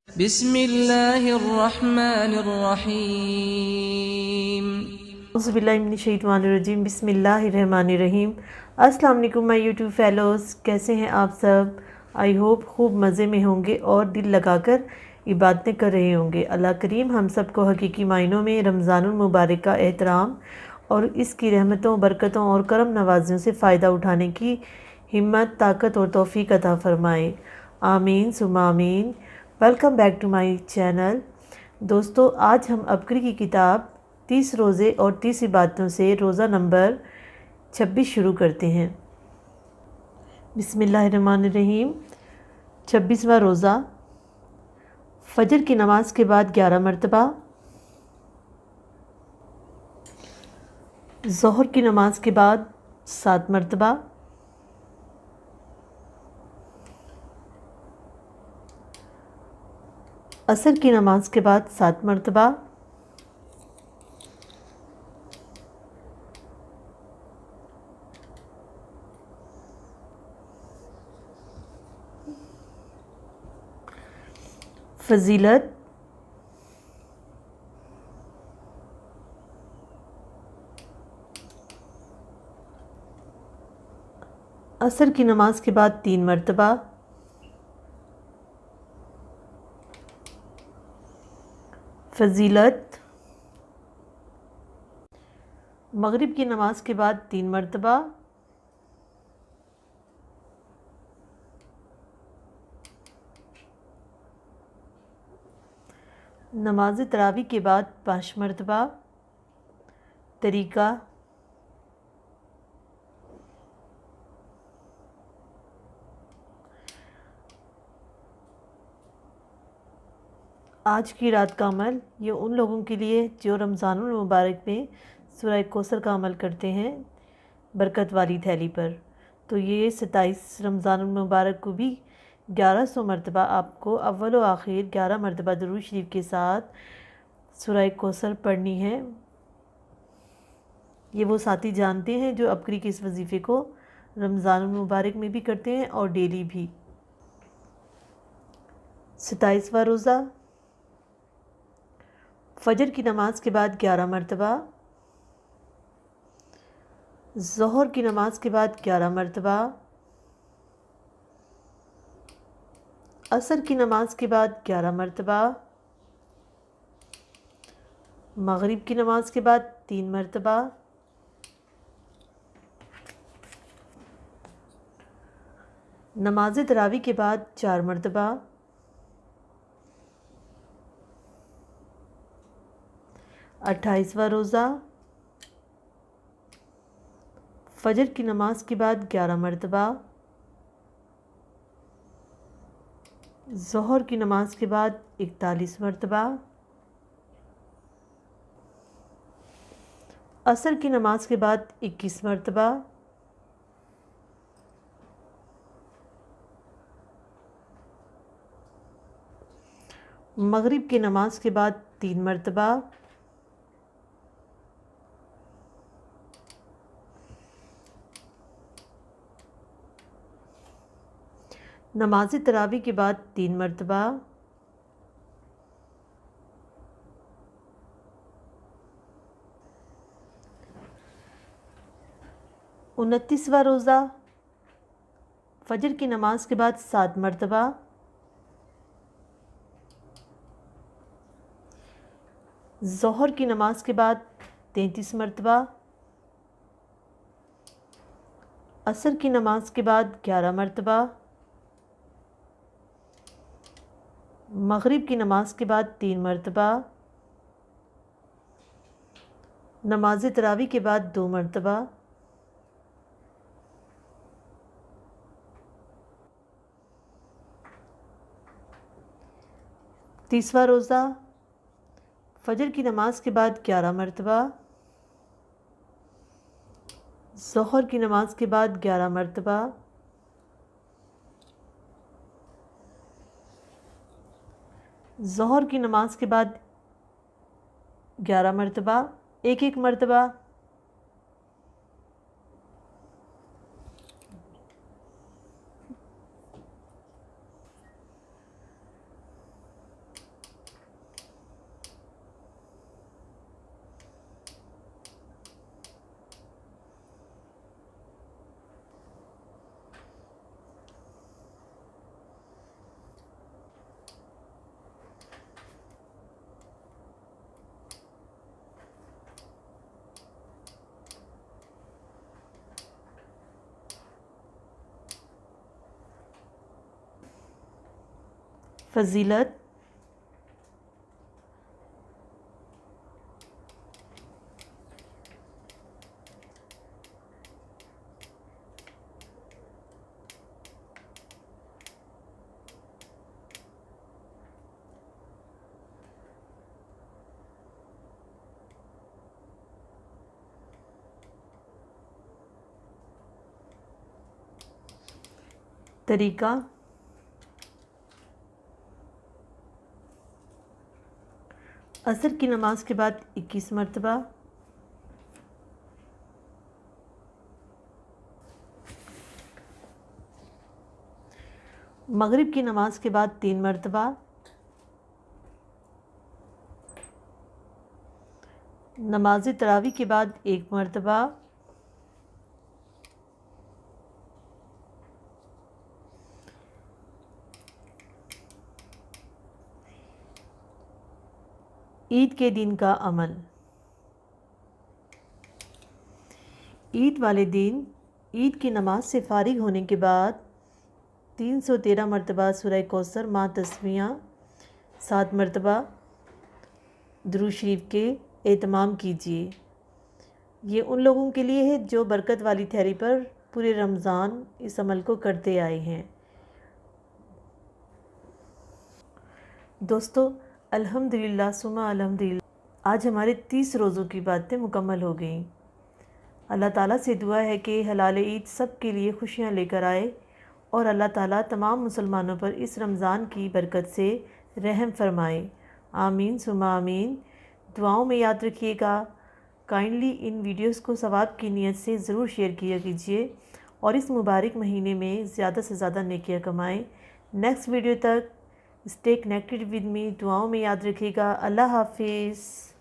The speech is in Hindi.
बिस्मिल्लाहिर्रहमानिर्रहीम। औज़ुबिल्लाहिमिनश्शैतानिर्रजीम बिस्मिल्लाहिर्रहमानिर्रहीम। अस्सलाम वालेकुम माय यूट्यूब फेलोज़, कैसे हैं आप सब। आई होप खूब मज़े में होंगे और दिल लगाकर इबादतें कर रहे होंगे। अल्लाह करीम हम सबको हकीकी मायनों में रमज़ानुल मुबारक का एहतराम और इसकी रहमतों, बरकतों और करम नवाजियों से फ़ायदा उठाने की हिम्मत, ताकत और तौफ़ीक अता फ़रमाए। आमीन सुम्मा आमीन। Welcome back to my channel. दोस्तों, आज हम अबकरी की किताब 30 रोज़े और 30 इबादतों से रोज़ा नंबर 26 शुरू करते हैं। बिस्मिल्लाहिर्रहमानिर्रहीम। 26वां रोज़ा। फजर की नमाज के बाद 11 मरतबा, ज़ोहर की नमाज के बाद 7 मरतबा, असर की नमाज के बाद 7 मरतबा, फजीलत। असर की नमाज के बाद 3 मरतबा, फजीलत। मगरिब की नमाज के बाद 3 मरतबा, नमाज तरावी के बाद 5 मरतबा। तरीका। आज की रात का अमल ये उन लोगों के लिए जो रमज़ानुल मुबारक में सूरह कौसर का अमल करते हैं बरकत वाली थैली पर। तो ये 27 रमज़ानुल मुबारक को भी 1100 मरतबा आपको अव्वल व आखिर 11 मरतबा दुरूद शरीफ के साथ सूरह कौसर पढ़नी है। ये वो साथी जानते हैं जो अबकरी के इस वजीफ़े को रमज़ानुल मुबारक में भी करते हैं और डेली भी। 27वां रोज़ा। फजर की नमाज के बाद 11 मरतबा, ज़ोहर की नमाज के बाद 11 मरतबा, असर की नमाज के बाद 11 मरतबा, मगरिब की नमाज के बाद 3 मरतबा, नमाज तरावी के बाद 4 मरतबा, 28वां रोज़ा। फजर की नमाज के बाद 11 मरतबा, ज़ोहर की नमाज के बाद 41 मरतबा, असर की नमाज के बाद 21 मरतबा, मगरिब की नमाज के बाद 3 मरतबा, नमाज तरावी के बाद 3 मरतबा, 29वां रोज़ा। फजर की नमाज के बाद 7 मरतबा, ज़ोहर की नमाज के बाद 33 मरतबा, असर की नमाज के बाद 11 मरतबा, मगरिब की नमाज के बाद 3 मरतबा, नमाज तरावी के बाद 2 मरतबा। तीसवां रोज़ा। फजर की नमाज के बाद 11 मरतबा, ज़ोहर की नमाज के बाद 11 मरतबा, ज़ोहर की नमाज के बाद 11 मरतबा, एक एक मरतबा, फजीलत, तरीका, असर की नमाज के बाद 21 मरतबा, मगरिब की नमाज के बाद 3 मरतबा, नमाज तरावी के बाद 1 मरतबा, ईद के दिन का अमल। ईद वाले दिन ईद की नमाज से फारिग होने के बाद 313 मरतबा सूरह कौसर माँ तस्मियाँ, 7 मरतबा दुरूद शरीफ के एहतमाम कीजिए। ये उन लोगों के लिए है जो बरकत वाली थैली पर पूरे रमज़ान इस अमल को करते आए हैं। दोस्तों, अल्हम्दुलिल्लाह सुमा अल्हम्दुलिल्लाह, आज हमारे 30 रोज़ों की बातें मुकम्मल हो गई। अल्लाह ताला से दुआ है कि हलाल ईद सब के लिए खुशियाँ लेकर आए और अल्लाह ताला तमाम मुसलमानों पर इस रमज़ान की बरकत से रहम फरमाए। आमीन सुमा आमीन। दुआओं में याद रखिएगा। काइंडली इन वीडियोस को सवाब की नीयत से ज़रूर शेयर किया कीजिए और इस मुबारक महीने में ज़्यादा से ज़्यादा नेकियां कमाएं। नेक्स्ट वीडियो तक स्टे कनेक्टेड विद मी। दुआओं में याद रखिएगा। अल्लाह हाफिज़।